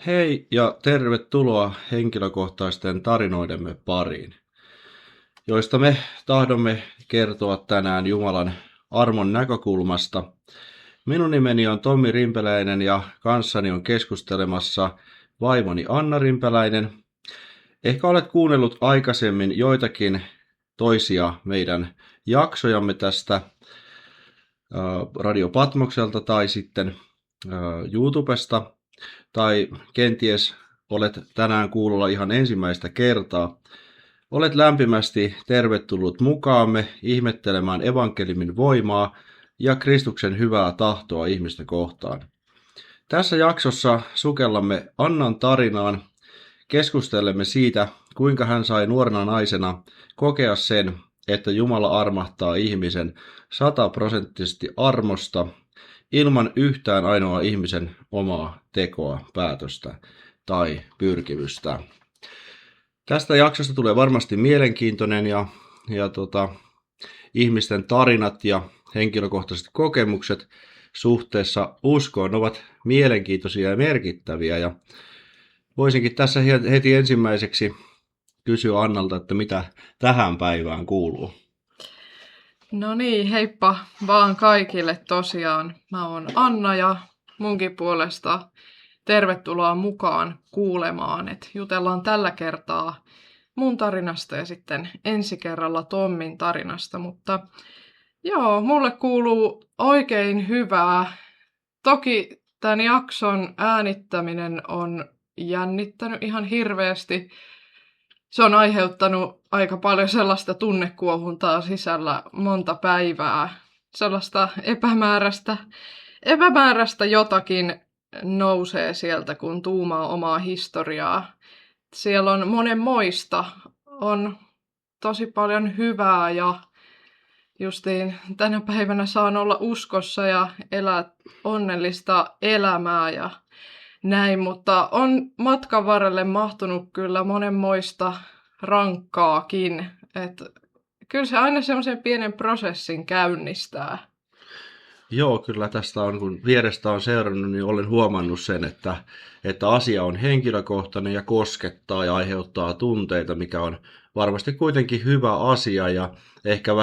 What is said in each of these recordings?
Hei ja tervetuloa henkilökohtaisten tarinoidemme pariin, joista me tahdomme kertoa tänään Jumalan armon näkökulmasta. Minun nimeni on Tommi Rimpeläinen ja kanssani on keskustelemassa vaimoni Anna Rimpeläinen. Ehkä olet kuunnellut aikaisemmin joitakin toisia meidän jaksojamme tästä Radio Patmokselta tai sitten YouTubesta. Tai kenties olet tänään kuulolla ihan ensimmäistä kertaa. Olet lämpimästi tervetullut mukaamme ihmettelemään evankeliumin voimaa ja Kristuksen hyvää tahtoa ihmistä kohtaan. Tässä jaksossa sukellamme Annan tarinaan, keskustelemme siitä, kuinka hän sai nuorena naisena kokea sen, että Jumala armahtaa ihmisen 100% armosta, ilman yhtään ainoa ihmisen omaa tekoa, päätöstä tai pyrkimystä. Tästä jaksosta tulee varmasti mielenkiintoinen ja ihmisten tarinat ja henkilökohtaiset kokemukset suhteessa uskoon ovat mielenkiintoisia ja merkittäviä. Ja voisinkin tässä heti ensimmäiseksi kysyä Annalta, että mitä tähän päivään kuuluu. No niin, heippa vaan kaikille tosiaan. Mä oon Anna ja munkin puolesta tervetuloa mukaan kuulemaan, että jutellaan tällä kertaa mun tarinasta ja sitten ensi kerralla Tommin tarinasta, mutta joo, mulle kuuluu oikein hyvää. Toki tämän jakson äänittäminen on jännittänyt ihan hirveästi. Se on aiheuttanut aika paljon sellaista tunnekuohuntaa sisällä monta päivää. Sellaista epämääräistä jotakin nousee sieltä, kun tuumaa omaa historiaa. Siellä on monenmoista, on tosi paljon hyvää ja justiin tänä päivänä saan olla uskossa ja elää onnellista elämää ja näin, mutta on matkan varrelle mahtunut kyllä monenmoista rankkaakin. Että kyllä se aina semmoisen pienen prosessin käynnistää. Joo, kyllä tästä on, kun vierestä on seurannut, niin olen huomannut sen, että asia on henkilökohtainen ja koskettaa ja aiheuttaa tunteita, mikä on varmasti kuitenkin hyvä asia ja ehkä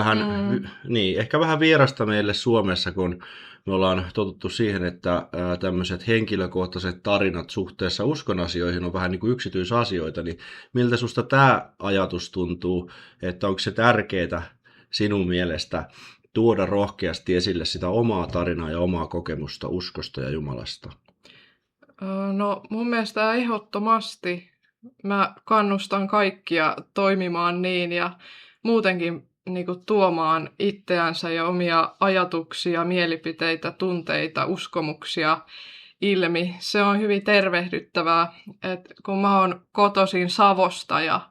vähän vierasta meille Suomessa, kun me ollaan totuttu siihen, että tämmöiset henkilökohtaiset tarinat suhteessa uskonasioihin on vähän niin kuin yksityisasioita, niin miltä susta tämä ajatus tuntuu, että onko se tärkeää sinun mielestä tuoda rohkeasti esille sitä omaa tarinaa ja omaa kokemusta uskosta ja Jumalasta? No mun mielestä ehdottomasti. Mä kannustan kaikkia toimimaan niin ja muutenkin niin kuin tuomaan itseänsä ja omia ajatuksia, mielipiteitä, tunteita, uskomuksia ilmi. Se on hyvin tervehdyttävää, että kun mä oon kotoisin Savosta ja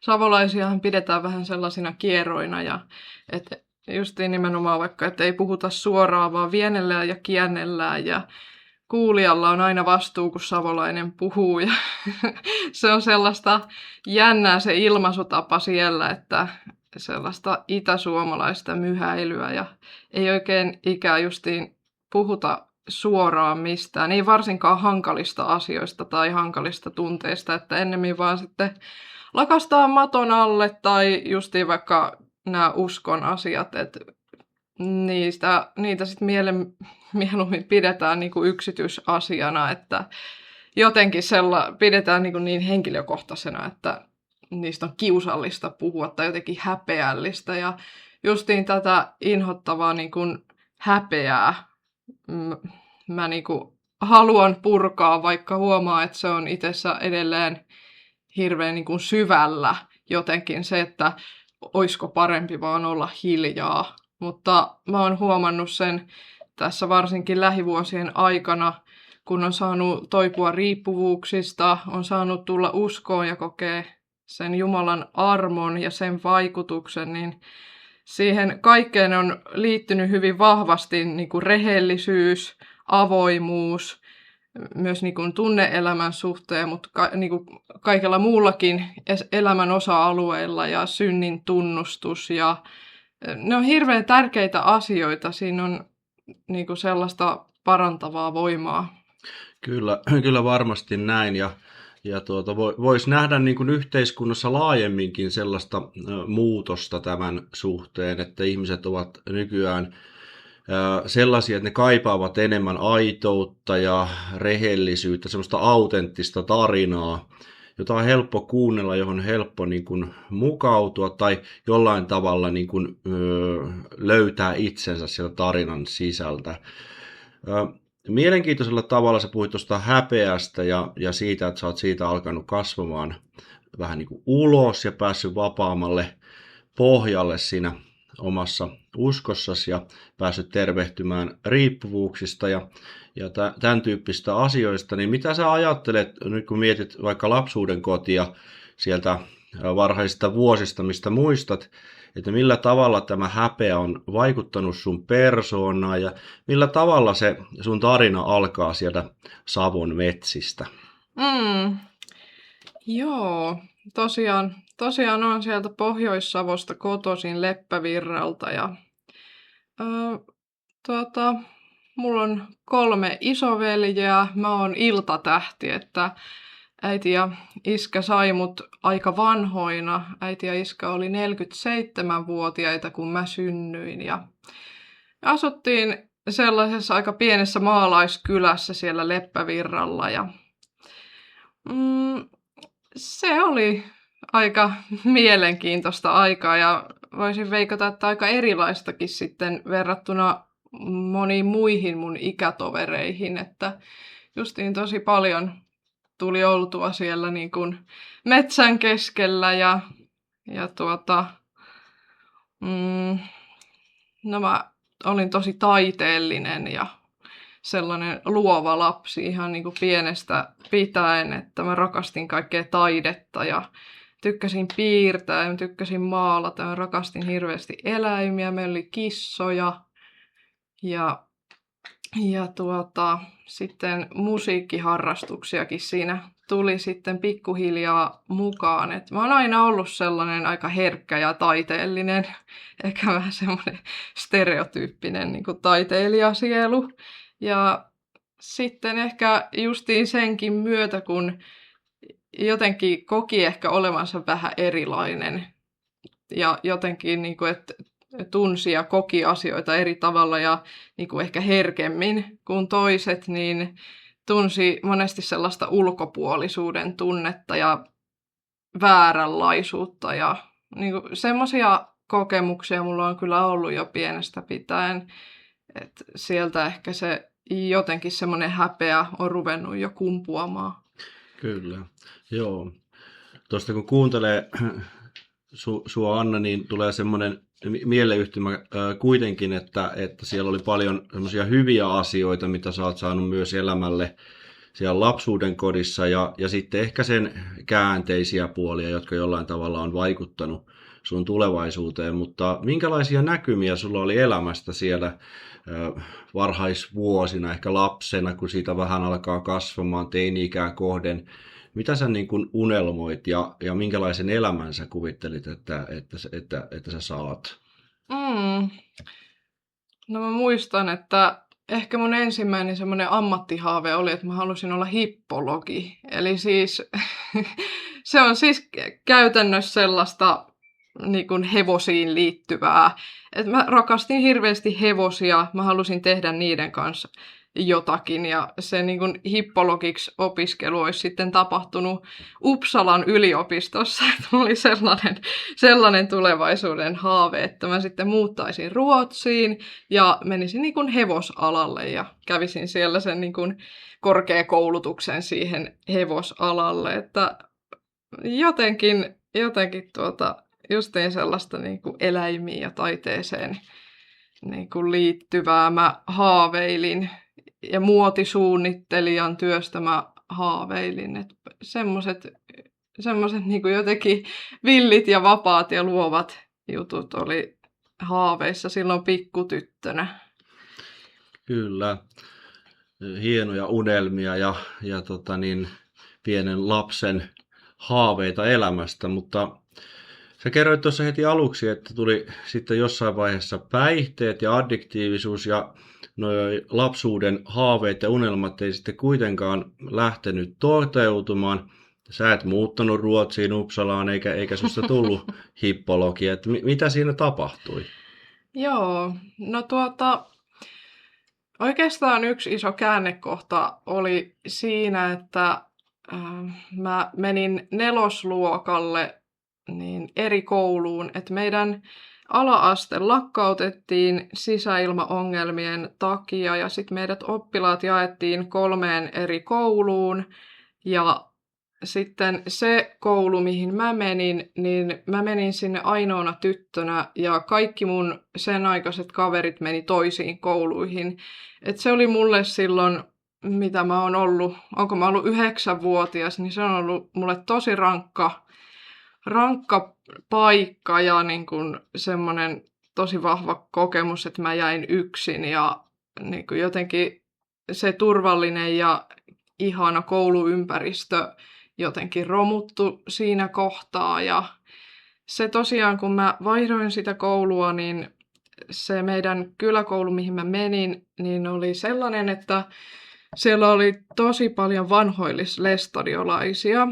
savolaisiahan pidetään vähän sellaisina kieroina ja että justiin nimenomaan vaikka, että ei puhuta suoraan, vaan vienellään ja kiennellään ja kuulijalla on aina vastuu, kun savolainen puhuu ja se on sellaista jännää se ilmaisutapa siellä, että sellaista itäsuomalaista myhäilyä ja ei oikein ikään justiin puhuta suoraan mistään, ei varsinkaan hankalista asioista tai hankalista tunteista, että ennemmin vaan sitten lakastaa maton alle tai justiin vaikka nämä uskon asiat, että niitä sitten mieluummin pidetään niinku yksityisasiana, että jotenkin pidetään niin henkilökohtaisena, että niistä on kiusallista puhua tai jotenkin häpeällistä. Ja justiin tätä inhottavaa niin kuin häpeää mä niin kuin haluan purkaa, vaikka huomaa, että se on itsessä edelleen hirveän niin kuin syvällä jotenkin se, että oisko parempi vaan olla hiljaa. Mutta mä oon huomannut sen tässä varsinkin lähivuosien aikana, kun on saanut toipua riippuvuuksista, on saanut tulla uskoon ja kokea sen Jumalan armon ja sen vaikutuksen, niin siihen kaikkeen on liittynyt hyvin vahvasti niin kuin rehellisyys, avoimuus, myös niin kuin tunne-elämän suhteen, mutta niin kuin kaikella muullakin elämän osa-alueilla ja synnin tunnustus. Ja ne on hirveän tärkeitä asioita. Siinä on niin kuin sellaista parantavaa voimaa. Kyllä varmasti näin ja voisi nähdä niin kuin yhteiskunnassa laajemminkin sellaista muutosta tämän suhteen, että ihmiset ovat nykyään sellaisia, että ne kaipaavat enemmän aitoutta ja rehellisyyttä, semmoista autenttista tarinaa, jota on helppo kuunnella, johon on helppo niin kuin mukautua tai jollain tavalla niin kuin, löytää itsensä sieltä tarinan sisältä. Mielenkiintoisella tavalla sä puhuit tuosta häpeästä ja siitä, että sä oot siitä alkanut kasvamaan vähän niin kuin ulos ja päässyt vapaammalle pohjalle siinä omassa uskossasi ja päässyt tervehtymään riippuvuuksista ja tämän tyyppistä asioista, niin mitä sä ajattelet nyt kun mietit vaikka lapsuuden kotia sieltä varhaisista vuosista, mistä muistat, että millä tavalla tämä häpeä on vaikuttanut sun persoonaan ja millä tavalla se sun tarina alkaa sieltä Savon metsistä? Joo, tosiaan on sieltä Pohjois-Savosta kotoisin Leppävirralta ja mulla on 3 isoveljeä, mä oon iltatähti, että äiti ja iskä sai mut aika vanhoina. Äiti ja iskä oli 47-vuotiaita, kun mä synnyin. Ja asuttiin sellaisessa aika pienessä maalaiskylässä siellä Leppävirralla. Ja, se oli aika mielenkiintoista aikaa ja voisin veikata, että aika erilaistakin sitten verrattuna moniin muihin mun ikätovereihin. Että justiin tosi paljon tuli oltua siellä niin kuin metsän keskellä ja mä olin tosi taiteellinen ja sellainen luova lapsi ihan niin kuin pienestä pitäen, että mä rakastin kaikkea taidetta ja tykkäsin piirtää ja tykkäsin maalata ja rakastin hirveästi eläimiä. Meillä oli kissoja ja sitten musiikkiharrastuksiakin siinä tuli sitten pikkuhiljaa mukaan. Et mä oon aina ollut sellainen aika herkkä ja taiteellinen, ehkä vähän semmoinen stereotyyppinen niin kuin taiteilijasielu. Ja sitten ehkä justiin senkin myötä, kun jotenkin koki ehkä olevansa vähän erilainen ja jotenkin, niin kuin, että tunsi ja koki asioita eri tavalla ja niin kuin ehkä herkemmin kuin toiset, niin tunsi monesti sellaista ulkopuolisuuden tunnetta ja vääränlaisuutta. Ja niin kuin semmoisia kokemuksia mulla on kyllä ollut jo pienestä pitäen, että sieltä ehkä se jotenkin semmoinen häpeä on ruvennut jo kumpuamaan. Kyllä, joo. Tuosta kun kuuntelee sua Anna, niin tulee semmoinen mieleyhtymä kuitenkin, että siellä oli paljon semmoisia hyviä asioita, mitä sä oot saanut myös elämälle siellä lapsuuden kodissa ja sitten ehkä sen käänteisiä puolia, jotka jollain tavalla on vaikuttanut sun tulevaisuuteen, mutta minkälaisia näkymiä sulla oli elämästä siellä varhaisvuosina, ehkä lapsena, kun siitä vähän alkaa kasvamaan teini-ikää kohden? Mitä sä niin kuin unelmoit ja minkälaisen elämän sä kuvittelit, että sä saat? No mä muistan, että ehkä mun ensimmäinen semmoinen ammattihaave oli, että mä halusin olla hippologi. Eli siis se on siis käytännössä sellaista niin kuin hevosiin liittyvää. Et mä rakastin hirveästi hevosia, mä halusin tehdä niiden kanssa jotakin ja se niin kuin hippologiksi opiskelu olisi sitten tapahtunut Uppsalan yliopistossa. Että oli sellainen tulevaisuuden haave, että mä sitten muuttaisin Ruotsiin ja menisin niin kuin hevosalalle ja kävisin siellä sen niin kuin korkeakoulutuksen siihen hevosalalle. Että jotenkin justiin sellaista niin kuin eläimiin ja taiteeseen niin kuin liittyvää mä haaveilin ja muotisuunnittelijan työstä mä haaveilin. Että semmoiset niin kuin jotenkin villit ja vapaat ja luovat jutut oli haaveissa silloin pikkutyttönä. Kyllä, hienoja unelmia ja pienen lapsen haaveita elämästä, mutta sä kerroit tuossa heti aluksi, että tuli sitten jossain vaiheessa päihteet ja addiktiivisuus ja noi lapsuuden haaveet ja unelmat ei sitten kuitenkaan lähtenyt toteutumaan. Sä et muuttanut Ruotsiin, Uppsalaan, eikä susta tullut hippologi. Et mitä siinä tapahtui? Joo, no oikeastaan yksi iso käännekohta oli siinä, että mä menin nelosluokalle niin eri kouluun, että meidän ala-aste lakkautettiin sisäilmaongelmien takia ja sitten meidät oppilaat jaettiin 3 eri kouluun ja sitten se koulu, mihin mä menin, niin mä menin sinne ainoana tyttönä ja kaikki mun sen aikaiset kaverit meni toisiin kouluihin. Et se oli mulle silloin, mitä mä oon ollut, onko mä ollut 9-vuotias, niin se on ollut mulle tosi rankka paikka ja niin kun semmoinen tosi vahva kokemus, että mä jäin yksin ja niin kun jotenkin se turvallinen ja ihana kouluympäristö jotenkin romuttu siinä kohtaa ja se tosiaan, kun mä vaihdoin sitä koulua, niin se meidän kyläkoulu, mihin mä menin, niin oli sellainen, että siellä oli tosi paljon vanhoillislestadiolaisia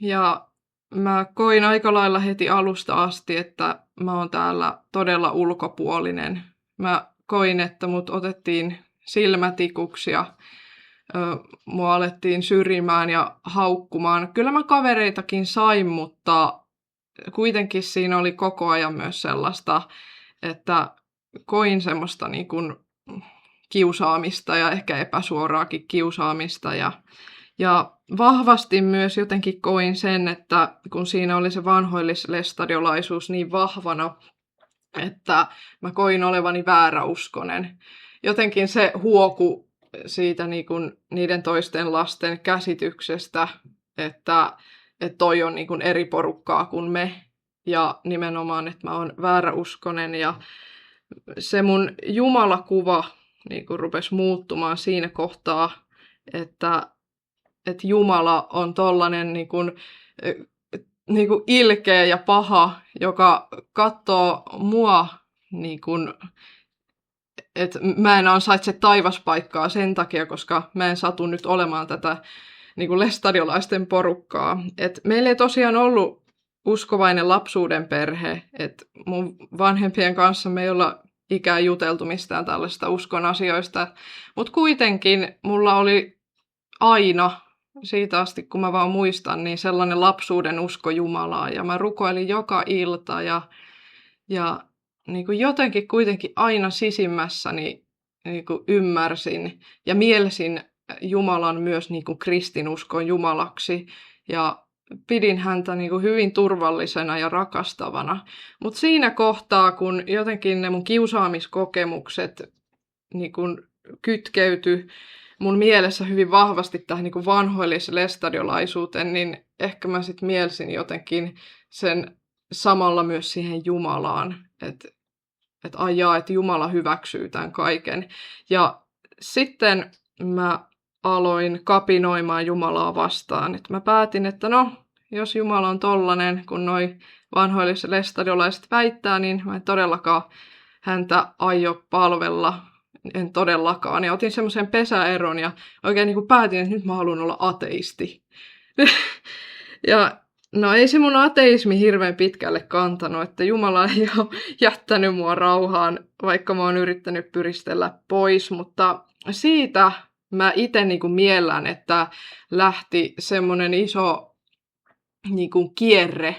ja mä koin aika lailla heti alusta asti, että mä oon täällä todella ulkopuolinen. Mä koin, että mut otettiin silmätikuksi ja mua alettiin syrjimään ja haukkumaan. Kyllä mä kavereitakin sain, mutta kuitenkin siinä oli koko ajan myös sellaista, että koin semmoista niin kuin kiusaamista ja ehkä epäsuoraakin kiusaamista. Ja vahvasti myös jotenkin koin sen, että kun siinä oli se vanhoillislestadiolaisuus niin vahvana, että mä koin olevani vääräuskonen. Jotenkin se huoku siitä niin kuin niiden toisten lasten käsityksestä, että toi on niin kuin eri porukkaa kuin me. Ja nimenomaan, että mä oon vääräuskonen. Ja se mun jumalakuva niin kuin rupesi muuttumaan siinä kohtaa, että Jumala on tollanen niin kuin ilkeä ja paha, joka katsoo mua niin kuin, että mä en ansaitse taivaspaikkaa sen takia, koska mä en satu nyt olemaan tätä niin kuin lestadiolaisten porukkaa. Et meillä ei tosiaan ollut uskovainen lapsuuden perhe, että mun vanhempien kanssa me ei olla ikään juteltu mistään tällaista uskon asioista, mutta kuitenkin mulla oli aina, siitä asti kun mä vaan muistan, niin sellainen lapsuuden usko Jumalaa ja mä rukoilin joka ilta ja niin kuin jotenkin kuitenkin aina sisimmässäni niin kuin ymmärsin ja mielsin Jumalan myös niin kuin kristinuskon Jumalaksi ja pidin häntä niin kuin hyvin turvallisena ja rakastavana. Mutta siinä kohtaa, kun jotenkin ne mun kiusaamiskokemukset niin kuin kytkeytyi mun mielessä hyvin vahvasti tähän niin kuin vanhoillislestadiolaisuuteen, niin ehkä mä sitten mielsin jotenkin sen samalla myös siihen Jumalaan, että että Jumala hyväksyy tämän kaiken. Ja sitten mä aloin kapinoimaan Jumalaa vastaan. Että mä päätin, että no, jos Jumala on tollanen, kun noi vanhoillislestadiolaiset väittää, niin mä en todellakaan häntä aio palvella. En todellakaan. Ja otin semmoisen pesäeron ja oikein niin kuin päätin, että nyt mä haluan olla ateisti. Ja no ei se mun ateismi hirveän pitkälle kantanut, että Jumala ei ole jättänyt mua rauhaan, vaikka mä oon yrittänyt pyristellä pois, mutta siitä mä itse niin kuin miellän, että lähti semmoinen iso niin kuin kierre,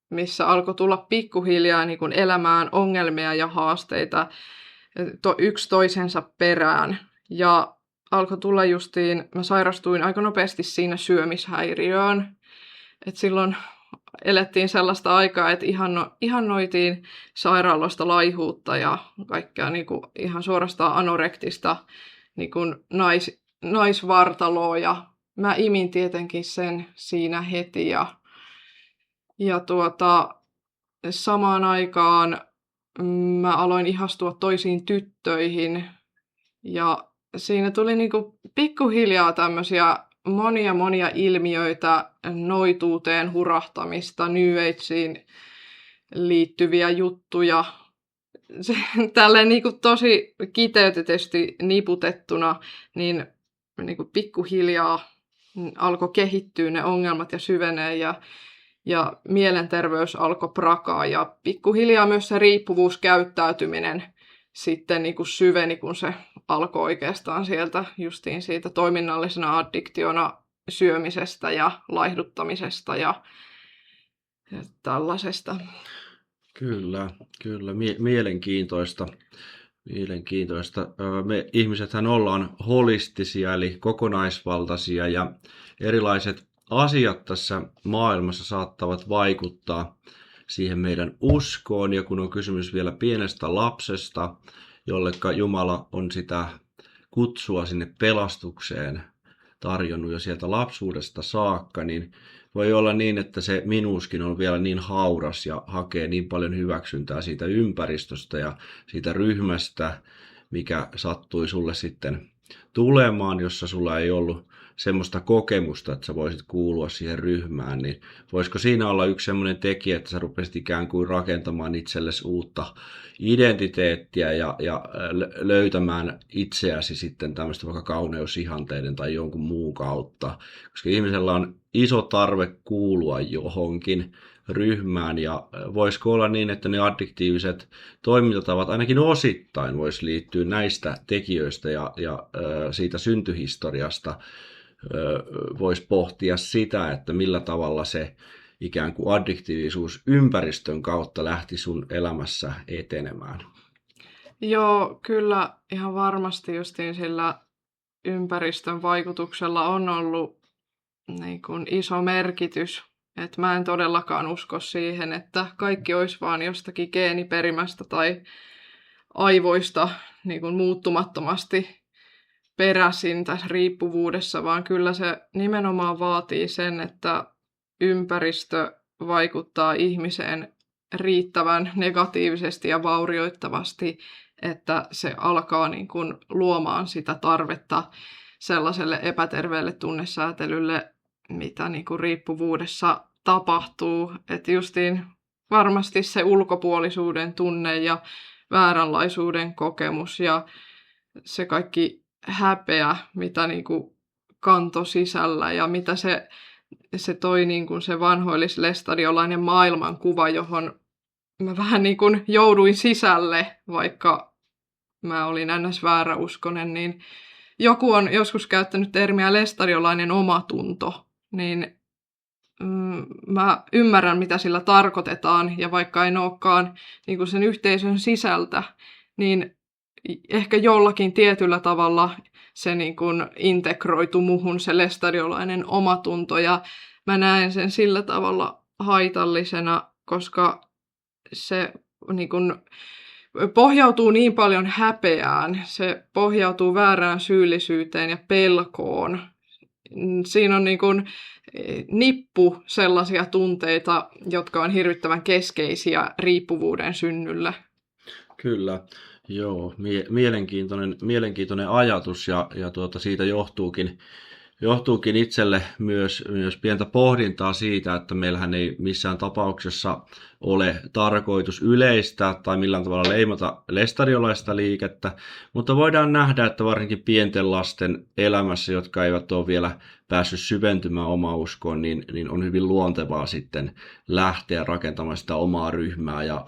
missä alkoi tulla pikkuhiljaa niin kuin elämään ongelmia ja haasteita yksi toisensa perään. Ja alkoi tulla justiin, mä sairastuin aika nopeasti siinä syömishäiriöön. Et silloin elettiin sellaista aikaa, että ihannoitiin sairaaloista laihuutta ja kaikkea niin kuin ihan suorastaan anorektista niin kuin naisvartaloa. Ja mä imin tietenkin sen siinä heti. Ja samaan aikaan mä aloin ihastua toisiin tyttöihin. Ja siinä tuli niin kuin pikkuhiljaa tämmöisiä monia ilmiöitä, noituuteen hurahtamista, New Ageen liittyviä juttuja. tälleen niin kuin tosi kiteytetysti niputettuna, niin kuin pikkuhiljaa alkoi kehittyä ne ongelmat ja syvenee ja mielenterveys alkoi prakaa ja pikkuhiljaa myös se riippuvuuskäyttäytyminen sitten niin kuin syveni, kun se alkoi oikeastaan sieltä justiin siitä toiminnallisena addiktiona syömisestä ja laihduttamisesta ja tällaisesta. Kyllä, kyllä. Mielenkiintoista. Mielenkiintoista. Me ihmisethän ollaan holistisia, eli kokonaisvaltaisia, ja erilaiset asiat tässä maailmassa saattavat vaikuttaa siihen meidän uskoon, ja kun on kysymys vielä pienestä lapsesta, jolleka Jumala on sitä kutsua sinne pelastukseen tarjonnut jo sieltä lapsuudesta saakka, niin voi olla niin, että se minuuskin on vielä niin hauras ja hakee niin paljon hyväksyntää siitä ympäristöstä ja siitä ryhmästä, mikä sattui sulle sitten tulemaan, jossa sulla ei ollut semmoista kokemusta, että sä voisit kuulua siihen ryhmään, niin voisiko siinä olla yksi semmoinen tekijä, että sä rupesit ikään kuin rakentamaan itsellesi uutta identiteettiä ja löytämään itseäsi sitten tämmöistä vaikka kauneusihanteiden tai jonkun muun kautta, koska ihmisellä on iso tarve kuulua johonkin ryhmään, ja voisiko olla niin, että ne addiktiiviset toimintatavat ainakin osittain voisi liittyä näistä tekijöistä ja siitä syntyhistoriasta, voisi pohtia sitä, että millä tavalla se ikään kuin addiktiivisuus ympäristön kautta lähti sun elämässä etenemään. Joo, kyllä ihan varmasti justiin sillä ympäristön vaikutuksella on ollut niin kuin iso merkitys. Et mä en todellakaan usko siihen, että kaikki olisi vaan jostakin geeniperimästä tai aivoista niin kuin muuttumattomasti peräisin tässä riippuvuudessa, vaan kyllä se nimenomaan vaatii sen, että ympäristö vaikuttaa ihmiseen riittävän negatiivisesti ja vaurioittavasti, että se alkaa niin kuin luomaan sitä tarvetta sellaiselle epäterveelle tunnesäätelylle, mitä niin kuin riippuvuudessa tapahtuu. Että justiin varmasti se ulkopuolisuuden tunne ja vääränlaisuuden kokemus ja se kaikki häpeä, mitä niin kuin kanto sisällä ja mitä se toi niin kuin se vanhoillis-lestadiolainen maailmankuva, johon mä vähän niin kuin jouduin sisälle, vaikka mä olin ns. Vääräuskonen, niin joku on joskus käyttänyt termiä lestadiolainen omatunto, niin mä ymmärrän, mitä sillä tarkoitetaan, ja vaikka en olekaan niin kuin sen yhteisön sisältä, niin ehkä jollakin tietyllä tavalla se niin kuin integroitu muhun se lestadiolainen omatunto, ja mä näen sen sillä tavalla haitallisena, koska se niin kuin pohjautuu niin paljon häpeään, se pohjautuu väärään syyllisyyteen ja pelkoon. Siinä on niin kuin nippu sellaisia tunteita, jotka on hirvittävän keskeisiä riippuvuuden synnylle. Kyllä, joo, mielenkiintoinen ajatus, ja siitä johtuukin itselle myös pientä pohdintaa siitä, että meillähän ei missään tapauksessa ole tarkoitus yleistää tai millään tavalla leimata lestadiolaista liikettä, mutta voidaan nähdä, että varsinkin pienten lasten elämässä, jotka eivät ole vielä päässyt syventymään omaan uskoon, niin on hyvin luontevaa sitten lähteä rakentamaan sitä omaa ryhmää ja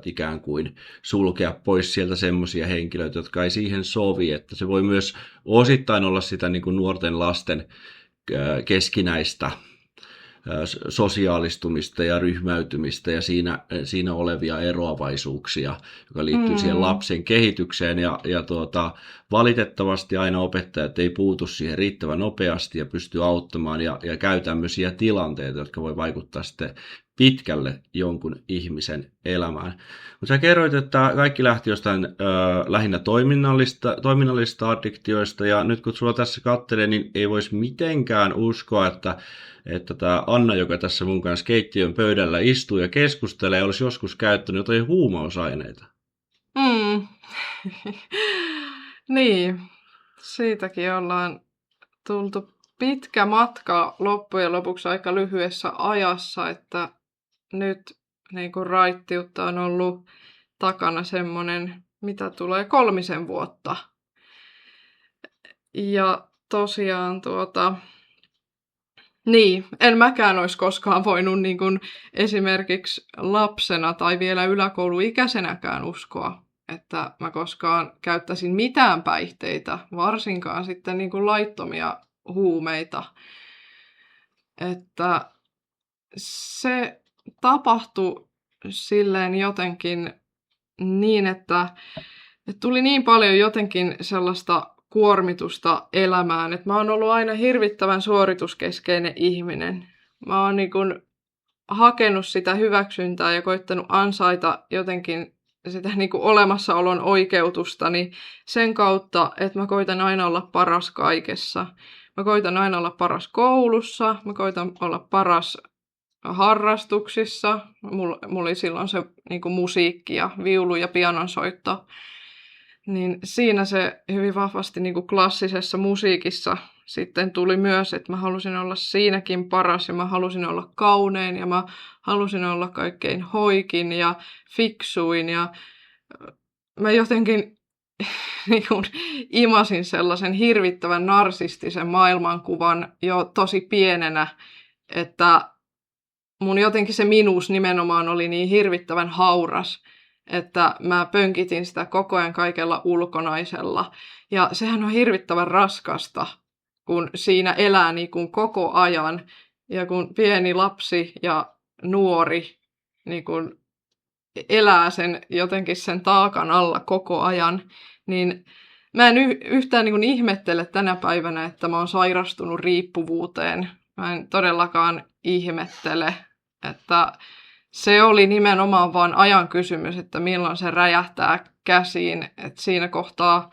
ikään kuin sulkea pois sieltä semmoisia henkilöitä, jotka ei siihen sovi, että se voi myös osittain olla sitä niin kuin nuorten lasten keskinäistä sosiaalistumista ja ryhmäytymistä ja siinä olevia eroavaisuuksia, joka liittyy siihen lapsen kehitykseen, ja valitettavasti aina opettajat ei puutu siihen riittävän nopeasti ja pysty auttamaan ja käy tämmöisiä tilanteita, jotka voi vaikuttaa sitten pitkälle jonkun ihmisen elämään. Mutta sä kerroit, että kaikki lähti jostain lähinnä toiminnallisista addiktioista, ja nyt kun sulla tässä katselee, niin ei voisi mitenkään uskoa, että tämä Anna, joka tässä mun kanssa keittiön pöydällä istuu ja keskustelee, olisi joskus käyttänyt jotain huumausaineita. Niin, siitäkin ollaan tultu pitkä matka loppujen lopuksi aika lyhyessä ajassa, että nyt niin kuin raittiutta on ollut takana semmoinen, mitä tulee 3 vuotta. Ja tosiaan niin, en mäkään olisi koskaan voinut niin kuin esimerkiksi lapsena tai vielä yläkouluikäisenäkään uskoa, että mä koskaan käyttäisin mitään päihteitä, varsinkaan sitten niin kuin laittomia huumeita. Että se tapahtui silleen jotenkin niin, että tuli niin paljon jotenkin sellaista kuormitusta elämään, että mä oon ollut aina hirvittävän suorituskeskeinen ihminen. Mä oon niin kuin hakenut sitä hyväksyntää ja koittanut ansaita jotenkin sitä niin kuin olemassaolon oikeutustani sen kautta, että mä koitan aina olla paras kaikessa. Mä koitan aina olla paras koulussa, mä koitan olla paras harrastuksissa. Mulla oli silloin se niin kuin musiikki ja viulu ja pianonsoitto. Niin siinä se hyvin vahvasti niin kuin klassisessa musiikissa sitten tuli myös, että mä halusin olla siinäkin paras ja mä halusin olla kaunein ja mä halusin olla kaikkein hoikin ja fiksuin ja mä jotenkin niin kuin imasin sellaisen hirvittävän narsistisen maailmankuvan jo tosi pienenä, että mun jotenkin se minuus nimenomaan oli niin hirvittävän hauras, että mä pönkitin sitä koko ajan kaikella ulkonaisella. Ja sehän on hirvittävän raskasta, kun siinä elää niin kuin koko ajan. Ja kun pieni lapsi ja nuori niin kuin elää jotenkin sen taakan alla koko ajan, niin mä en yhtään niin kuin ihmettele tänä päivänä, että mä oon sairastunut riippuvuuteen. Mä en todellakaan ihmettele, että se oli nimenomaan vaan ajan kysymys, että milloin se räjähtää käsiin. Että siinä kohtaa,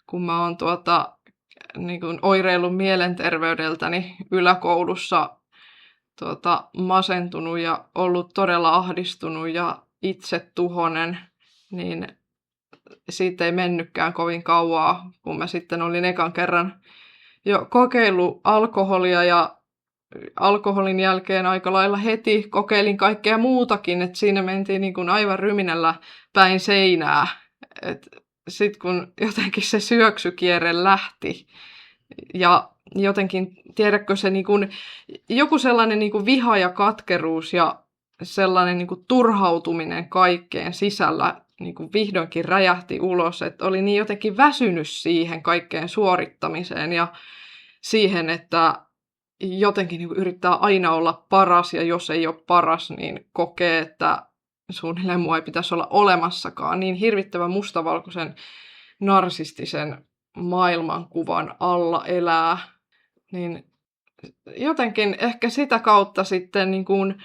kun mä oon niin kuin oireillut mielenterveydeltäni yläkoulussa masentunut ja ollut todella ahdistunut ja itsetuhoinen, niin siitä ei mennytkään kovin kauaa, kun mä sitten olin ekan kerran jo kokeillut alkoholia ja alkoholin jälkeen aika lailla heti kokeilin kaikkea muutakin, että siinä mentiin niin kuin aivan ryminällä päin seinää. Sitten kun jotenkin se syöksykierre lähti ja jotenkin, tiedätkö se niin kuin, joku sellainen niin kuin viha ja katkeruus ja sellainen niin kuin turhautuminen kaikkeen sisällä niin kuin vihdoinkin räjähti ulos, että oli niin jotenkin väsynyt siihen kaikkeen suorittamiseen ja siihen, että jotenkin niin kuin yrittää aina olla paras, ja jos ei ole paras, niin kokee, että suunnilleen mua ei pitäisi olla olemassakaan. Niin hirvittävän mustavalkoisen narsistisen maailmankuvan alla elää. Niin jotenkin ehkä sitä kautta sitten niin kuin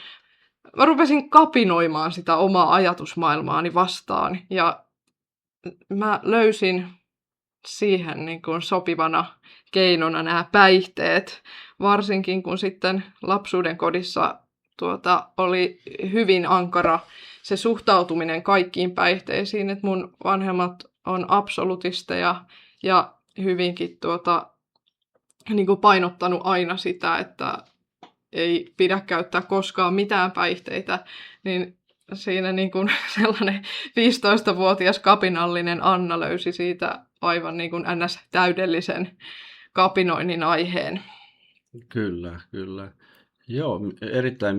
mä rupesin kapinoimaan sitä omaa ajatusmaailmaani vastaan. Ja mä löysin siihen niin kuin sopivana keinona nämä päihteet, varsinkin kun sitten lapsuuden kodissa oli hyvin ankara se suhtautuminen kaikkiin päihteisiin, että mun vanhemmat on absolutisteja ja hyvinkin niin kuin painottanut aina sitä, että ei pidä käyttää koskaan mitään päihteitä, niin siinä niin kuin sellainen 15-vuotias kapinallinen Anna löysi siitä aivan niin kuin NS-täydellisen kapinoinnin aiheen. Kyllä, kyllä. Joo, erittäin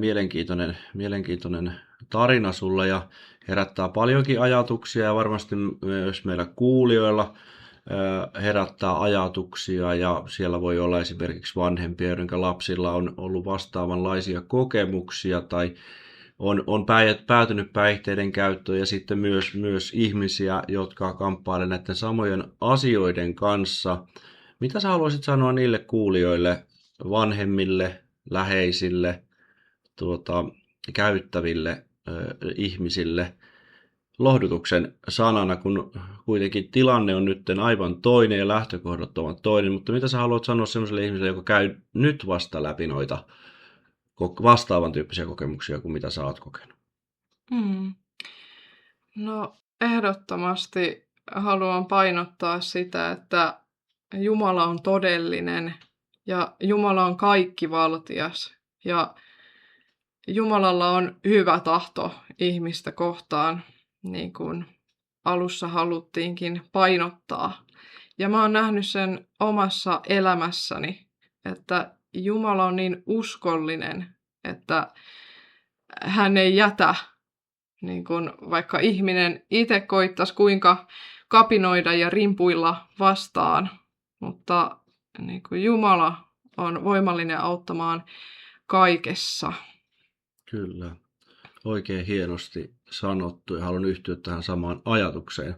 mielenkiintoinen tarina sulla ja herättää paljonkin ajatuksia ja varmasti myös meillä kuulijoilla herättää ajatuksia ja siellä voi olla esimerkiksi vanhempia, joiden lapsilla on ollut vastaavanlaisia kokemuksia tai on päätynyt päihteiden käyttöön ja sitten myös ihmisiä, jotka kamppailevat näiden samojen asioiden kanssa. Mitä sä haluaisit sanoa niille kuulijoille, vanhemmille, läheisille, käyttäville ihmisille lohdutuksen sanana, kun kuitenkin tilanne on nyt aivan toinen ja lähtökohdat ovat toinen, mutta mitä sä haluat sanoa sellaiselle ihmiselle, joka käy nyt vasta läpi noita vastaavan tyyppisiä kokemuksia kuin mitä sä oot kokenut? No ehdottomasti haluan painottaa sitä, että Jumala on todellinen ja Jumala on kaikkivaltias ja Jumalalla on hyvä tahto ihmistä kohtaan niin kuin alussa haluttiinkin painottaa. Ja mä oon nähnyt sen omassa elämässäni, että Jumala on niin uskollinen, että hän ei jätä, niin kuin vaikka ihminen itse koittaisi kuinka kapinoida ja rimpuilla vastaan, mutta niin kuin Jumala on voimallinen auttamaan kaikessa. Kyllä. Oikein hienosti sanottu ja haluan yhtyä tähän samaan ajatukseen.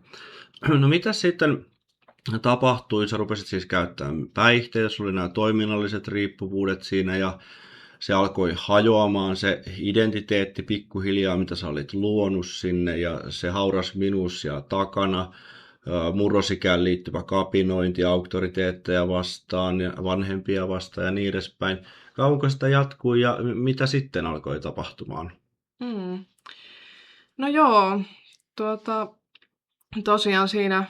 No mitä sitten tapahtui? Sä rupesit siis käyttämään päihteitä, sulla oli nämä toiminnalliset riippuvuudet siinä ja se alkoi hajoamaan se identiteetti pikkuhiljaa, mitä sä olit luonut sinne ja se hauras minus ja takana, murrosikään liittyvä kapinointi, auktoriteetteja vastaan ja vanhempia vastaan ja niin edespäin. Kauanko sitä jatkui ja mitä sitten alkoi tapahtumaan? No joo, tosiaan siinä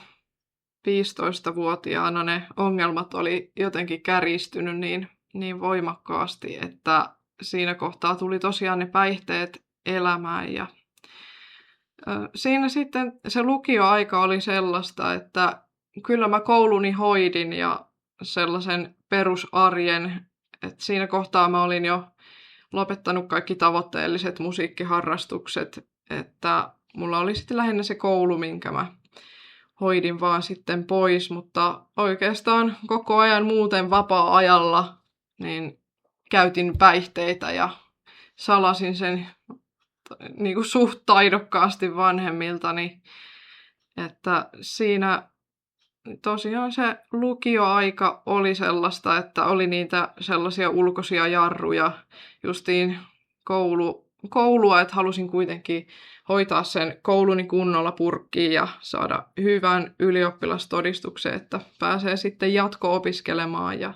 15-vuotiaana ne ongelmat oli jotenkin kärjistynyt niin voimakkaasti, että siinä kohtaa tuli tosiaan ne päihteet elämään. Ja siinä sitten se lukioaika oli sellaista, että kyllä mä kouluni hoidin ja sellaisen perusarjen, että siinä kohtaa mä olin jo lopettanut kaikki tavoitteelliset musiikkiharrastukset, että mulla oli sitten lähinnä se koulu, minkä mä hoidin vaan sitten pois, mutta oikeastaan koko ajan muuten vapaa-ajalla niin käytin päihteitä ja salasin sen niin kuin suht taidokkaasti vanhemmiltani, että siinä tosiaan se lukioaika oli sellaista, että oli niitä sellaisia ulkoisia jarruja, justiin koulua, että halusin kuitenkin hoitaa sen kouluni kunnolla purkkiin ja saada hyvän ylioppilastodistuksen, että pääsee sitten jatko-opiskelemaan. Ja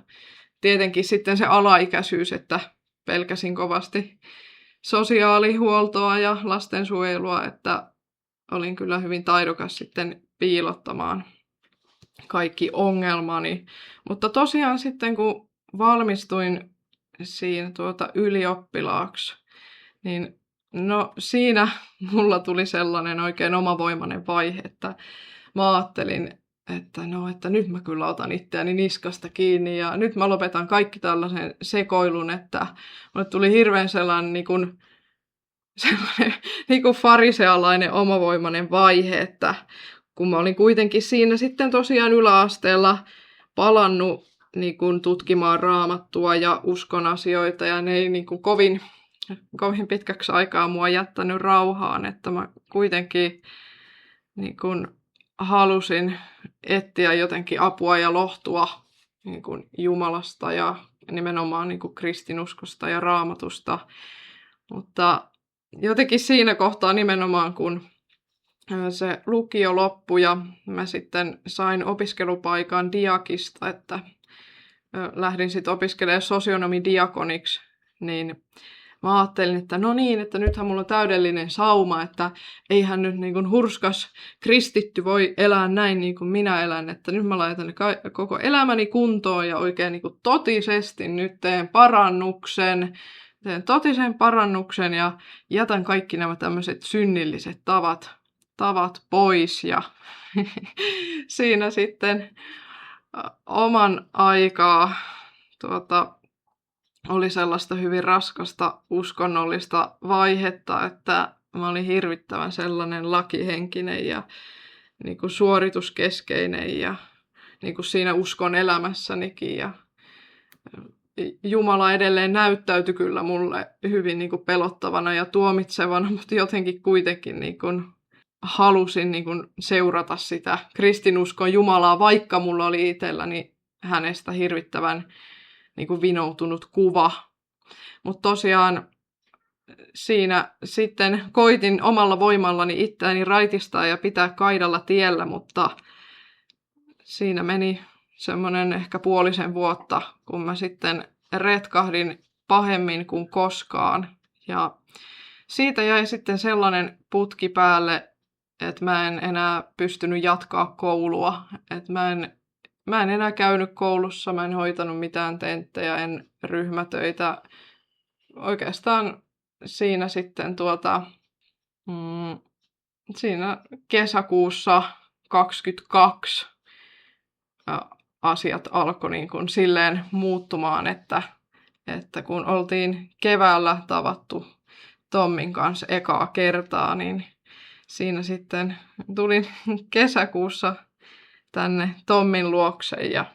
tietenkin sitten se alaikäisyys, että pelkäsin kovasti sosiaalihuoltoa ja lastensuojelua, että olin kyllä hyvin taidokas sitten piilottamaan kaikki ongelmani. Mutta tosiaan sitten kun valmistuin siinä ylioppilaaksi, niin no siinä mulla tuli sellainen oikein omavoimainen vaihe, että mä ajattelin, että nyt mä kyllä otan itseäni niskasta kiinni ja nyt mä lopetan kaikki tällaisen sekoilun, että mulle tuli hirveän sellainen niin kuin farisealainen omavoimainen vaihe, että kun mä olin kuitenkin siinä sitten tosiaan yläasteella palannut niin kuin tutkimaan raamattua ja uskon asioita ja ne ei niin kuin kovin pitkäksi aikaa mua jättänyt rauhaan, että mä kuitenkin niin kuin halusin etsiä jotenkin apua ja lohtua niin kuin Jumalasta ja nimenomaan niin kuin kristinuskosta ja raamatusta. Mutta jotenkin siinä kohtaa nimenomaan, kun se lukio loppui ja mä sitten sain opiskelupaikan Diakista, että lähdin sitten opiskelemaan sosionomidiakoniksi, niin mä ajattelin, että no niin, että nythän mulla on täydellinen sauma, että eihän nyt niin kuin hurskas kristitty voi elää näin niin kuin minä elän, että nyt mä laitan koko elämäni kuntoon ja oikein niin kuin totisesti nyt teen totisen parannuksen ja jätän kaikki nämä tämmöiset synnilliset tavat pois ja siinä sitten oman aikaa oli sellaista hyvin raskasta uskonnollista vaihetta, että mä olin hirvittävän sellainen lakihenkinen ja niin kuin suorituskeskeinen ja niin kuin siinä uskon elämässänikin. Ja Jumala edelleen näyttäytyi kyllä mulle hyvin niin kuin pelottavana ja tuomitsevana, mutta jotenkin kuitenkin niin kuin halusin niin kuin seurata sitä kristinuskon Jumalaa, vaikka mulla oli itselläni hänestä hirvittävän niin kuin vinoutunut kuva. Mutta tosiaan siinä sitten koitin omalla voimallani itseäni raitistaa ja pitää kaidalla tiellä, mutta siinä meni semmoinen ehkä 5 vuotta, kun mä sitten retkahdin pahemmin kuin koskaan. Ja siitä jäi sitten sellainen putki päälle, että mä en enää pystynyt jatkaa koulua. Että mä en enää käynyt koulussa, mä en hoitanut mitään tenttejä, en ryhmätöitä. Oikeastaan siinä sitten siinä kesäkuussa 22 asiat alkoi niin kuin silleen muuttumaan, että kun oltiin keväällä tavattu Tommin kanssa ekaa kertaa, niin siinä sitten tulin kesäkuussa tänne Tommin luokse ja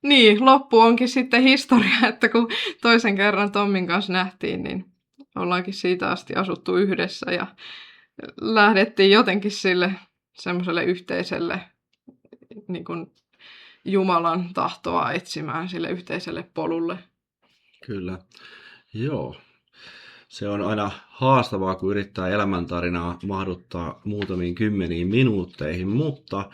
niin, loppu onkin sitten historia, että kun toisen kerran Tommin kanssa nähtiin, niin ollaankin siitä asti asuttu yhdessä ja lähdettiin jotenkin sille semmoiselle yhteiselle niin kuin Jumalan tahtoa etsimään sille yhteiselle polulle. Kyllä, joo. Se on aina haastavaa, kun yrittää elämäntarinaa mahduttaa muutamiin kymmeniin minuutteihin, mutta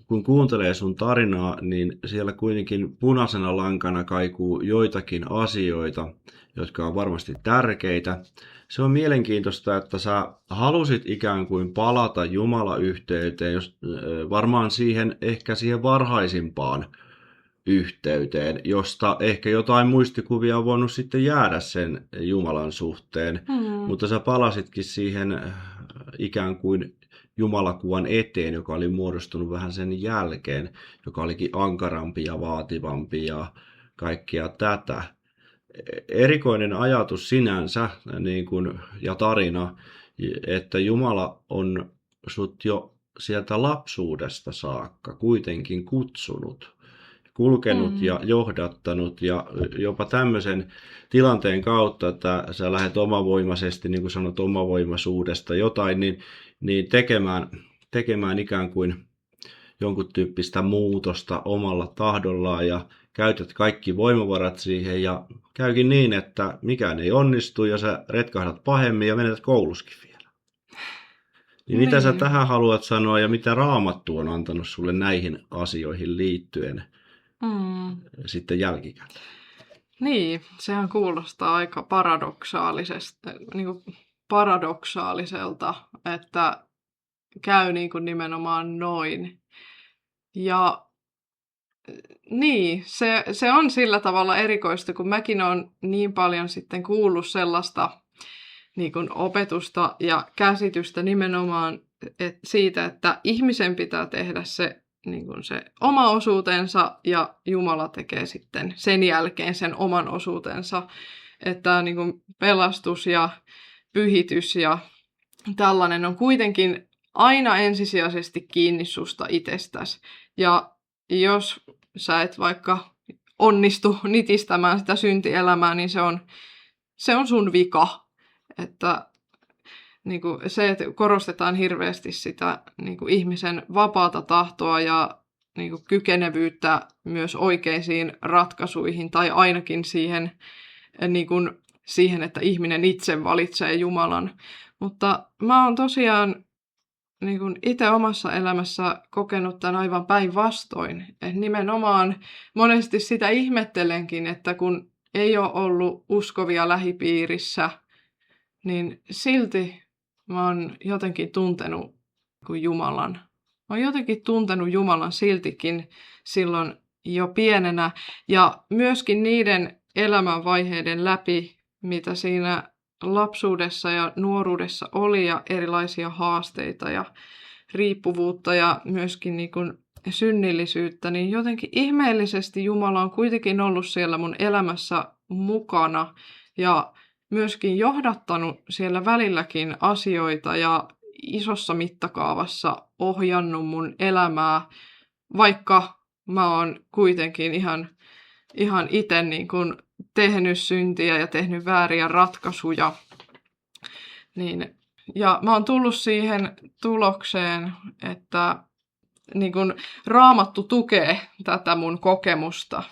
kun kuuntelee sun tarinaa, niin siellä kuitenkin punaisena lankana kaikuu joitakin asioita, jotka on varmasti tärkeitä. Se on mielenkiintoista, että sä halusit ikään kuin palata Jumala-yhteyteen, varmaan ehkä siihen varhaisimpaan yhteyteen, josta ehkä jotain muistikuvia on voinut sitten jäädä sen Jumalan suhteen, mutta sä palasitkin siihen ikään kuin Jumalakuvan eteen, joka oli muodostunut vähän sen jälkeen, joka olikin ankarampi ja vaativampi ja kaikkea tätä. Erikoinen ajatus sinänsä niin kuin, ja tarina, että Jumala on sut jo sieltä lapsuudesta saakka kuitenkin kutsunut, kulkenut ja johdattanut ja jopa tämmöisen tilanteen kautta, että sä lähdet omavoimaisesti, niin kuin sanot, omavoimaisuudesta jotain, niin tekemään ikään kuin jonkun tyyppistä muutosta omalla tahdollaan ja käytät kaikki voimavarat siihen ja käykin niin, että mikään ei onnistu ja sä retkahdat pahemmin ja menetät kouluskin vielä. Niin mitä sä tähän haluat sanoa ja mitä Raamattu on antanut sulle näihin asioihin liittyen sitten jälkikäteen? Niin, sehän kuulostaa aika paradoksaaliselta, että käy niin kuin nimenomaan noin. Ja niin, se on sillä tavalla erikoista, kun mäkin olen niin paljon sitten kuullut sellaista niin kuin opetusta ja käsitystä nimenomaan siitä, että ihmisen pitää tehdä se, niin kuin se oma osuutensa ja Jumala tekee sitten sen jälkeen sen oman osuutensa. Että niin kuin pelastus ja pyhitys ja tällainen on kuitenkin aina ensisijaisesti kiinni susta itsestäsi. Ja jos sä et vaikka onnistu nitistämään sitä syntielämää, niin se on sun vika. Että niin kuin se, että korostetaan hirveästi sitä niin kuin ihmisen vapaata tahtoa ja niin kuin kykenevyyttä myös oikeisiin ratkaisuihin tai ainakin siihen, niin kuin siihen, että ihminen itse valitsee Jumalan. Mutta mä oon tosiaan niin kuin itse omassa elämässä kokenut tämän aivan päinvastoin. Et nimenomaan monesti sitä ihmettelenkin, että kun ei ole ollut uskovia lähipiirissä, niin silti mä oon jotenkin tuntenut Jumalan. Mä oon jotenkin tuntenut Jumalan siltikin silloin jo pienenä ja myöskin niiden elämänvaiheiden läpi, mitä siinä lapsuudessa ja nuoruudessa oli ja erilaisia haasteita ja riippuvuutta ja myöskin niin kuin synnillisyyttä, niin jotenkin ihmeellisesti Jumala on kuitenkin ollut siellä mun elämässä mukana ja myöskin johdattanut siellä välilläkin asioita ja isossa mittakaavassa ohjannut mun elämää, vaikka mä oon kuitenkin ihan itse niin kuin tehnyt syntiä ja tehnyt vääriä ratkaisuja. Niin, ja mä oon tullut siihen tulokseen, että niin kun Raamattu tukee tätä mun kokemusta.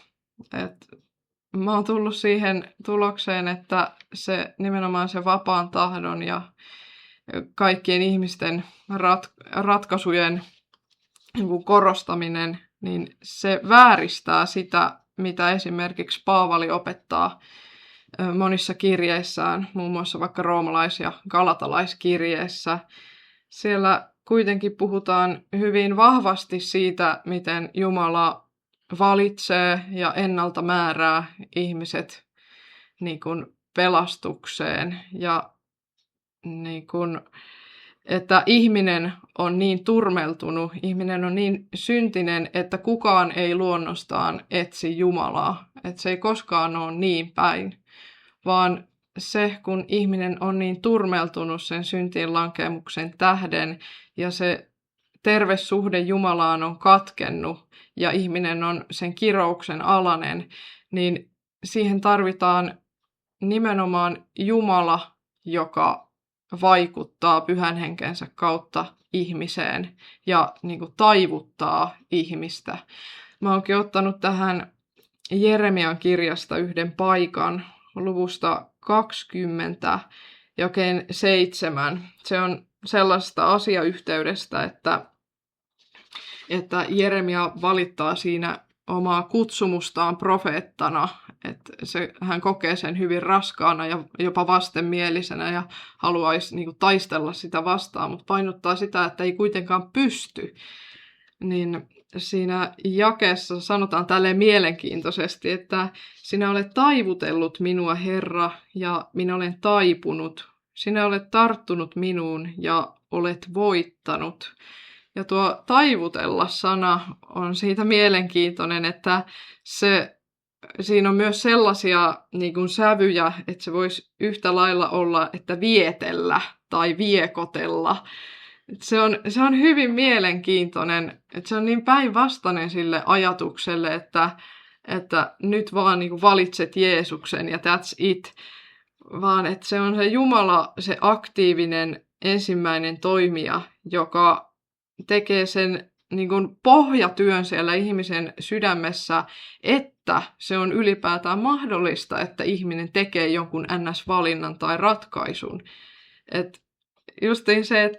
Mä oon tullut siihen tulokseen, että se nimenomaan se vapaan tahdon ja kaikkien ihmisten ratkaisujen niin kun korostaminen, niin se vääristää sitä, mitä esimerkiksi Paavali opettaa monissa kirjeissään, muun muassa vaikka roomalais- ja galatalaiskirjeessä. Siellä kuitenkin puhutaan hyvin vahvasti siitä, miten Jumala valitsee ja ennalta määrää ihmiset niin kuin pelastukseen. Ja niin kuin että ihminen on niin turmeltunut, ihminen on niin syntinen, että kukaan ei luonnostaan etsi Jumalaa. Että se ei koskaan ole niin päin, vaan se, kun ihminen on niin turmeltunut sen syntiin lankemuksen tähden ja se terve suhde Jumalaan on katkennut ja ihminen on sen kirouksen alainen, niin siihen tarvitaan nimenomaan Jumala, joka vaikuttaa pyhän henkensä kautta ihmiseen ja niin kuin taivuttaa ihmistä. Mä oonkin ottanut tähän Jeremian kirjasta yhden paikan luvusta 20, jakeen 7. Se on sellaista asiayhteydestä, että Jeremia valittaa siinä omaa kutsumustaan profeettana, että hän kokee sen hyvin raskaana ja jopa vastenmielisenä ja haluaisi niin kuin taistella sitä vastaan, mutta painottaa sitä, että ei kuitenkaan pysty. Niin siinä jakeessa sanotaan tälleen mielenkiintoisesti, että sinä olet taivutellut minua, Herra, ja minä olen taipunut. Sinä olet tarttunut minuun ja olet voittanut. Ja tuo taivutella-sana on siitä mielenkiintoinen, että siinä on myös sellaisia niin kuin sävyjä, että se voisi yhtä lailla olla, että vietellä tai viekotella. Se on hyvin mielenkiintoinen, että se on niin päinvastainen sille ajatukselle, että nyt vaan niin kuin valitset Jeesuksen ja that's it, vaan että se on se Jumala, se aktiivinen ensimmäinen toimija, joka tekee sen niin kuin pohjatyön siellä ihmisen sydämessä, että se on ylipäätään mahdollista, että ihminen tekee jonkun NS-valinnan tai ratkaisun. Et justiin se,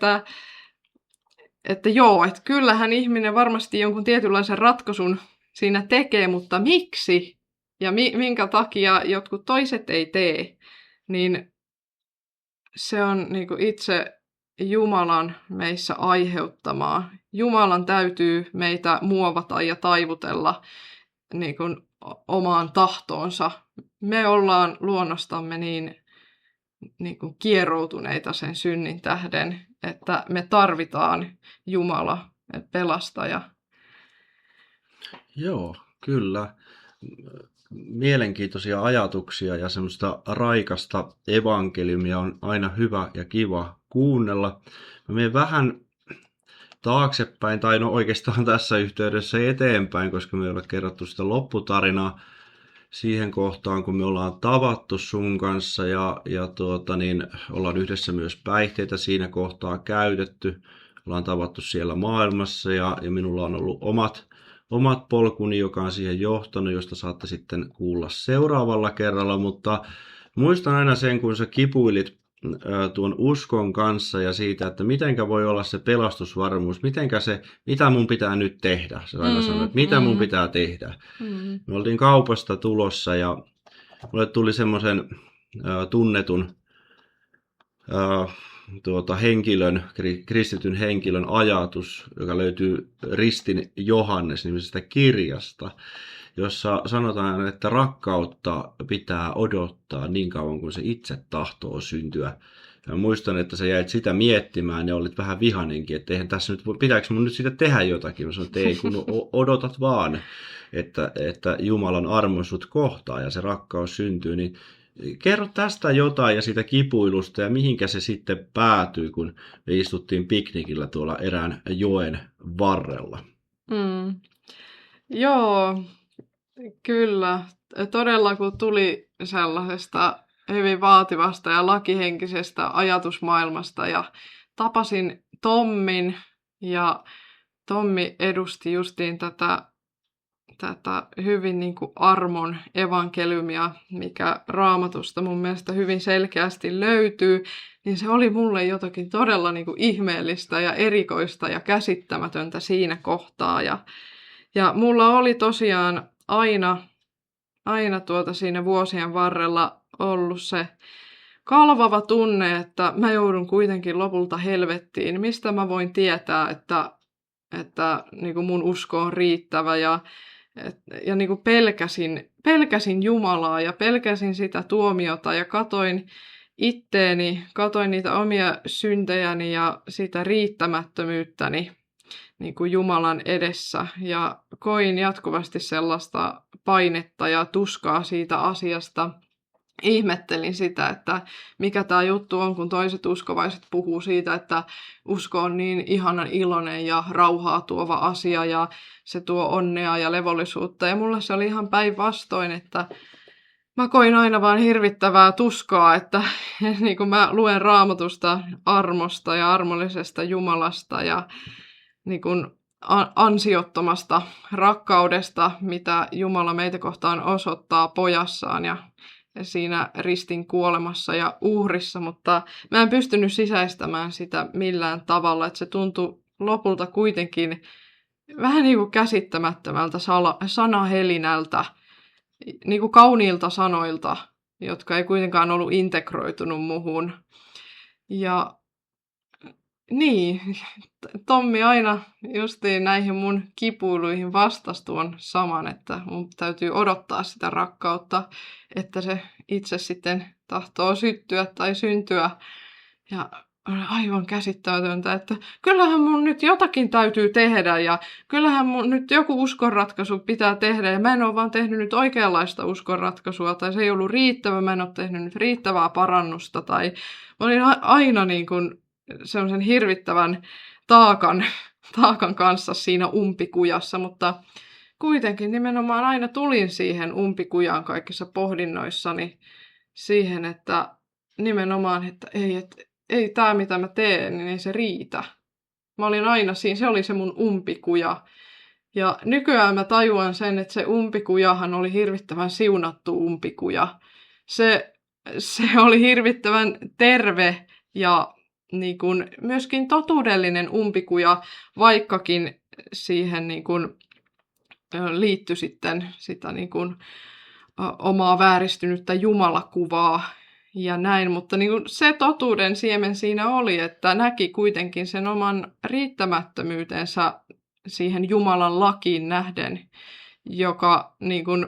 että joo, että kyllähän ihminen varmasti jonkun tietynlaisen ratkaisun siinä tekee, mutta miksi ja minkä takia jotkut toiset ei tee, niin se on niin kuin itse Jumalan meissä aiheuttamaa. Jumalan täytyy meitä muovata ja taivutella niin kuin omaan tahtoonsa. Me ollaan luonnostamme niin kuin kieroutuneita sen synnin tähden, että me tarvitaan Jumala, pelastaja. Joo, kyllä. Mielenkiintoisia ajatuksia ja semmoista raikasta evankeliumia on aina hyvä ja kiva kuunnella. Mä menen vähän taaksepäin, tai no oikeastaan tässä yhteydessä eteenpäin, koska me ei ole kerrottu sitä lopputarinaa siihen kohtaan, kun me ollaan tavattu sun kanssa ja ollaan yhdessä myös päihteitä siinä kohtaa käytetty. Ollaan tavattu siellä maailmassa ja minulla on ollut omat polkuni, joka on siihen johtanut, josta saatte sitten kuulla seuraavalla kerralla, mutta muistan aina sen, kun sä kipuilit tuon uskon kanssa ja siitä, että mitenkä voi olla se pelastusvarmuus, mitä mun pitää nyt tehdä. Se aina sanoi, että mitä mun pitää tehdä. Me oltiin kaupasta tulossa ja mulle tuli semmoisen tunnetun kristityn henkilön ajatus, joka löytyy Ristin Johannes nimisestä kirjasta, jossa sanotaan, että rakkautta pitää odottaa niin kauan kuin se itse tahtoo syntyä. Ja muistan, että sä jäit sitä miettimään ja olit vähän vihanenkin, että eihän tässä nyt, pitääkö mun nyt siitä tehdä jotakin? Mä sanoin, että ei, kun odotat vaan, että Jumalan armo sut kohtaa ja se rakkaus syntyy, niin kerro tästä jotain ja siitä kipuilusta ja mihinkä se sitten päätyi, kun me istuttiin piknikillä tuolla erään joen varrella. Joo, kyllä. Todella kun tuli sellaisesta hyvin vaativasta ja lakihenkisestä ajatusmaailmasta ja tapasin Tommin ja Tommi edusti justiin tätä hyvin niin kuin armon evankeliumia, mikä Raamatusta mun mielestä hyvin selkeästi löytyy, niin se oli mulle jotakin todella niin kuin ihmeellistä ja erikoista ja käsittämätöntä siinä kohtaa. Ja mulla oli tosiaan aina siinä vuosien varrella ollut se kalvava tunne, että mä joudun kuitenkin lopulta helvettiin. Mistä mä voin tietää, että niin kuin mun usko on riittävä ja niin kuin pelkäsin Jumalaa ja pelkäsin sitä tuomiota ja katoin itteeni, katoin niitä omia syntejäni ja sitä riittämättömyyttäni niin kuin Jumalan edessä ja koin jatkuvasti sellaista painetta ja tuskaa siitä asiasta. Ihmettelin sitä, että mikä tämä juttu on, kun toiset uskovaiset puhuu siitä, että usko on niin ihanan iloinen ja rauhaa tuova asia ja se tuo onnea ja levollisuutta. Ja mulla se oli ihan päinvastoin, että mä koin aina vaan hirvittävää tuskaa, että niin kuin mä luen Raamatusta armosta ja armollisesta Jumalasta ja niin kuin ansiottomasta rakkaudesta, mitä Jumala meitä kohtaan osoittaa pojassaan ja siinä ristin kuolemassa ja uhrissa, mutta mä en pystynyt sisäistämään sitä millään tavalla, että se tuntui lopulta kuitenkin vähän niin kuin käsittämättömältä sanahelinältä, niin kuin kauniilta sanoilta, jotka ei kuitenkaan ollut integroitunut muhun. Ja niin, Tommi aina justiin näihin mun kipuiluihin vastasi tuon saman, että mun täytyy odottaa sitä rakkautta, että se itse sitten tahtoo syttyä tai syntyä. Ja on aivan käsittämätöntä, että kyllähän mun nyt jotakin täytyy tehdä ja kyllähän mun nyt joku uskonratkaisu pitää tehdä ja mä en ole vaan tehnyt nyt oikeanlaista uskonratkaisua tai se ei ollut riittävä, mä en ole tehnyt nyt riittävää parannusta tai mä olin aina niin kuin semmoisen hirvittävän taakan kanssa siinä umpikujassa, mutta kuitenkin nimenomaan aina tulin siihen umpikujaan kaikissa pohdinnoissani siihen, että nimenomaan, että ei tämä mitä mä teen, niin ei se riitä. Mä olin aina siinä, se oli se mun umpikuja. Ja nykyään mä tajuan sen, että se umpikujahan oli hirvittävän siunattu umpikuja. Se oli hirvittävän terve ja niin kuin myöskin totuudellinen umpikuja, vaikkakin siihen niin kuin liittyi sitten sitä niin kuin omaa vääristynyttä jumalakuvaa ja näin, mutta niin kuin se totuuden siemen siinä oli, että näki kuitenkin sen oman riittämättömyytensä siihen Jumalan lakiin nähden, joka niin kuin,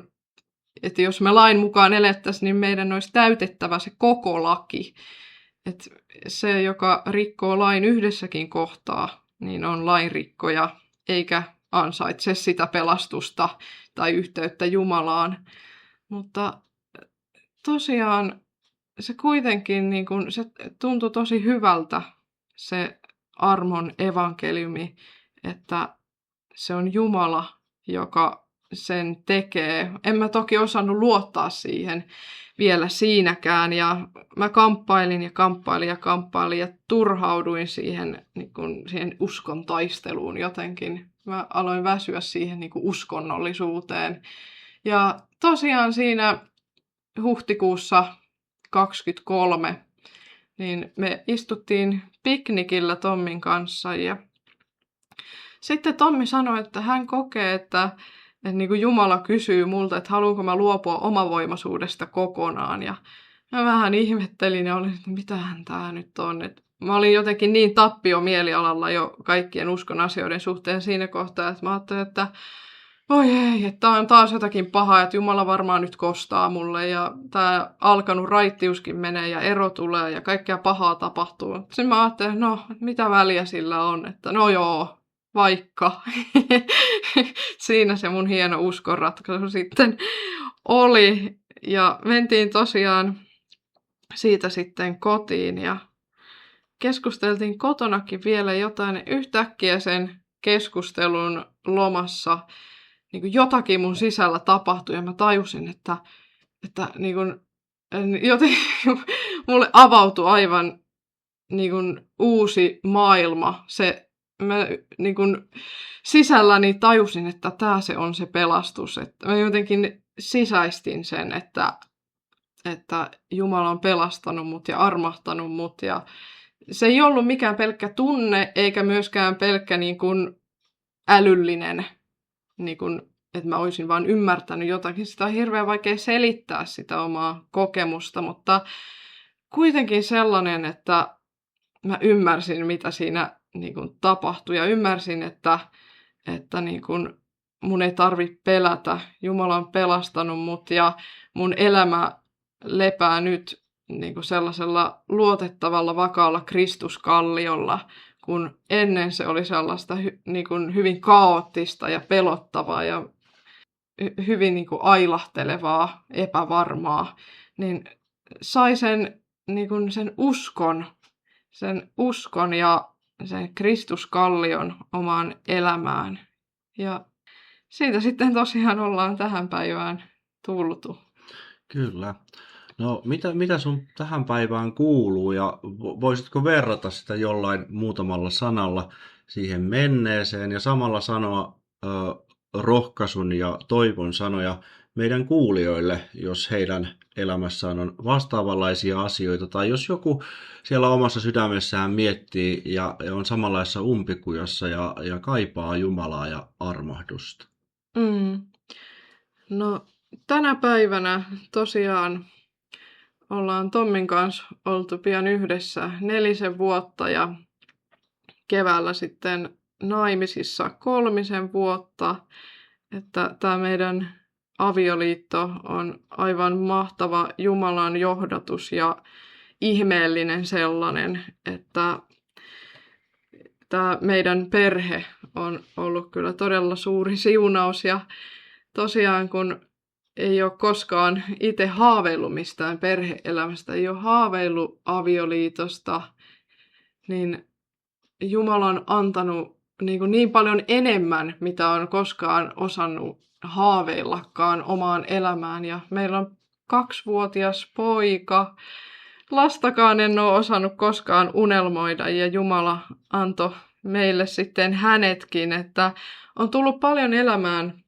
että jos me lain mukaan elettäisiin, niin meidän olisi täytettävä se koko laki. Että se, joka rikkoo lain yhdessäkin kohtaa, niin on lainrikkoja, eikä ansaitse sitä pelastusta tai yhteyttä Jumalaan. Mutta tosiaan se kuitenkin niin kun, se tuntui tosi hyvältä, se armon evankeliumi, että se on Jumala, joka sen tekee. En mä toki osannut luottaa siihen vielä siinäkään, ja mä kamppailin ja turhauduin siihen, niin kun, siihen uskon taisteluun jotenkin. Mä aloin väsyä siihen niin kun uskonnollisuuteen. Ja tosiaan siinä huhtikuussa 23, niin me istuttiin piknikillä Tommin kanssa ja sitten Tommi sanoi, että hän kokee, että niin kuin Jumala kysyy multa, että haluanko mä luopua omavoimaisuudesta kokonaan. Ja mä vähän ihmettelin ja olin, että mitähän tää nyt on. Et mä olin jotenkin niin tappiomielialalla jo kaikkien uskon asioiden suhteen siinä kohtaa, että mä ajattelin, että oi ei, että tää on taas jotakin pahaa, että Jumala varmaan nyt kostaa mulle ja tää alkanut raittiuskin menee ja ero tulee ja kaikkea pahaa tapahtuu. Sitten mä ajattelin, no mitä väliä sillä on, että no joo, vaikka. Siinä se mun hieno uskonratkaisu sitten oli. Ja mentiin tosiaan siitä sitten kotiin ja keskusteltiin kotonakin vielä jotain. Yhtäkkiä sen keskustelun lomassa niin kuin jotakin mun sisällä tapahtui ja mä tajusin, että niin kuin, jotenkin mulle avautui aivan niin kuin uusi maailma. Mä niin kuin sisälläni tajusin, että tämä se on se pelastus. Että mä jotenkin sisäistin sen, että Jumala on pelastanut mut ja armahtanut mut. Ja se ei ollut mikään pelkkä tunne, eikä myöskään pelkkä niin kuin älyllinen, niin kuin, että mä olisin vaan ymmärtänyt jotakin. Sitä on hirveän vaikea selittää sitä omaa kokemusta, mutta kuitenkin sellainen, että mä ymmärsin, mitä siinä niin kuin tapahtui ja ymmärsin, että niin kuin mun ei tarvitse pelätä. Jumala on pelastanut mut ja mun elämä lepää nyt niin kuin sellaisella luotettavalla, vakaalla Kristuskalliolla, kun ennen se oli sellaista niin kuin hyvin kaoottista ja pelottavaa ja hyvin niin kuin ailahtelevaa, epävarmaa, niin sai niin kuin sen uskon ja sen Kristuskallion omaan elämään. Ja siitä sitten tosiaan ollaan tähän päivään tultu. Kyllä. No, mitä sun tähän päivään kuuluu ja voisitko verrata sitä jollain muutamalla sanalla siihen menneeseen ja samalla sanoa rohkaisun ja toivon sanoja meidän kuulijoille, jos heidän elämässään on vastaavanlaisia asioita tai jos joku siellä omassa sydämessään miettii ja on samanlaisessa umpikujassa ja kaipaa Jumalaa ja armahdusta. No, tänä päivänä tosiaan ollaan Tommin kanssa oltu pian yhdessä 4 vuotta ja keväällä sitten naimisissa 3 vuotta. Että tämä meidän avioliitto on aivan mahtava Jumalan johdatus ja ihmeellinen sellainen, että tämä meidän perhe on ollut kyllä todella suuri siunaus ja tosiaan kun ei ole koskaan itse haaveillut mistään perhe-elämästä, ei ole haaveillut avioliitosta, niin Jumala on antanut niin paljon enemmän, mitä on koskaan osannut haaveillakaan omaan elämään. Ja meillä on 2-vuotias poika. Lastakaan en ole osannut koskaan unelmoida ja Jumala antoi meille sitten hänetkin, että on tullut paljon elämään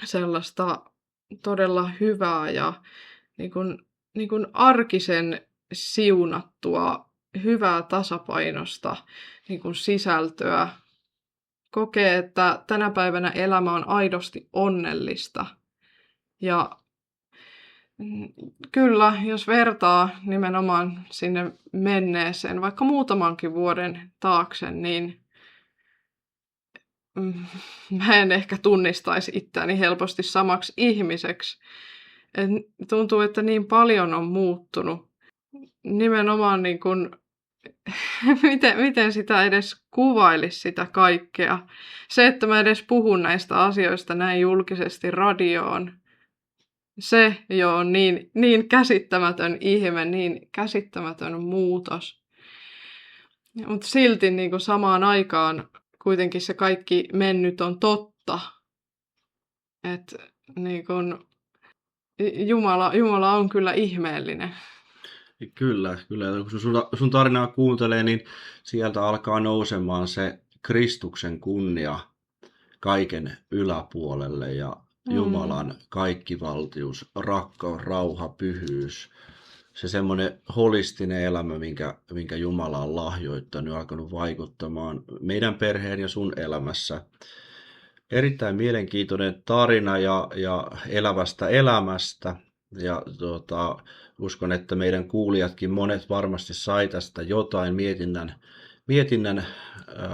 sellaista todella hyvää ja niin kuin arkisen siunattua, hyvää tasapainosta niin kuin sisältöä. Kokee, että tänä päivänä elämä on aidosti onnellista. Ja kyllä, jos vertaa nimenomaan sinne menneeseen, vaikka muutamankin vuoden taakse, niin mä en ehkä tunnistaisi itseäni helposti samaksi ihmiseksi. Tuntuu, että niin paljon on muuttunut. Nimenomaan niin kuin, miten sitä edes kuvailisi sitä kaikkea. Se, että mä edes puhun näistä asioista näin julkisesti radioon, se jo on niin käsittämätön ihme, niin käsittämätön muutos. Mutta silti niin kuin samaan aikaan kuitenkin se kaikki mennyt on totta. Että niin kuin Jumala on kyllä ihmeellinen. Kyllä. Kun sun tarinaa kuuntelee, niin sieltä alkaa nousemaan se Kristuksen kunnia kaiken yläpuolelle ja Jumalan kaikkivaltius, rakkaus, rauha, pyhyys. Se semmoinen holistinen elämä, minkä Jumala on lahjoittanut, alkanut vaikuttamaan meidän perheen ja sun elämässä. Erittäin mielenkiintoinen tarina ja elävästä elämästä. Ja uskon, että meidän kuulijatkin monet varmasti sai tästä jotain mietinnän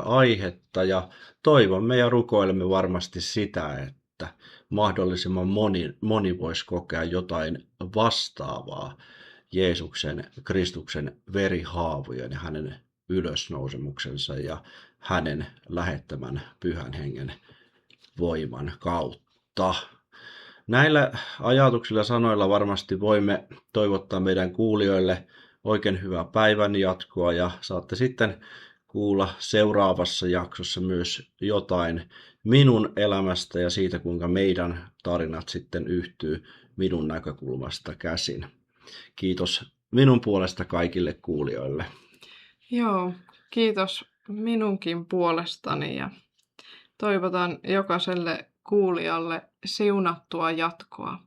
aihetta ja toivomme ja rukoilemme varmasti sitä, että mahdollisimman moni voisi kokea jotain vastaavaa Jeesuksen, Kristuksen verihaavojen ja hänen ylösnousemuksensa ja hänen lähettämän pyhän hengen voiman kautta. Näillä ajatuksilla sanoilla varmasti voimme toivottaa meidän kuulijoille oikein hyvää päivän jatkoa ja saatte sitten kuulla seuraavassa jaksossa myös jotain minun elämästä ja siitä, kuinka meidän tarinat sitten yhtyy minun näkökulmasta käsin. Kiitos minun puolesta kaikille kuulijoille. Joo, kiitos minunkin puolestani ja toivotan jokaiselle kuulijalle siunattua jatkoa.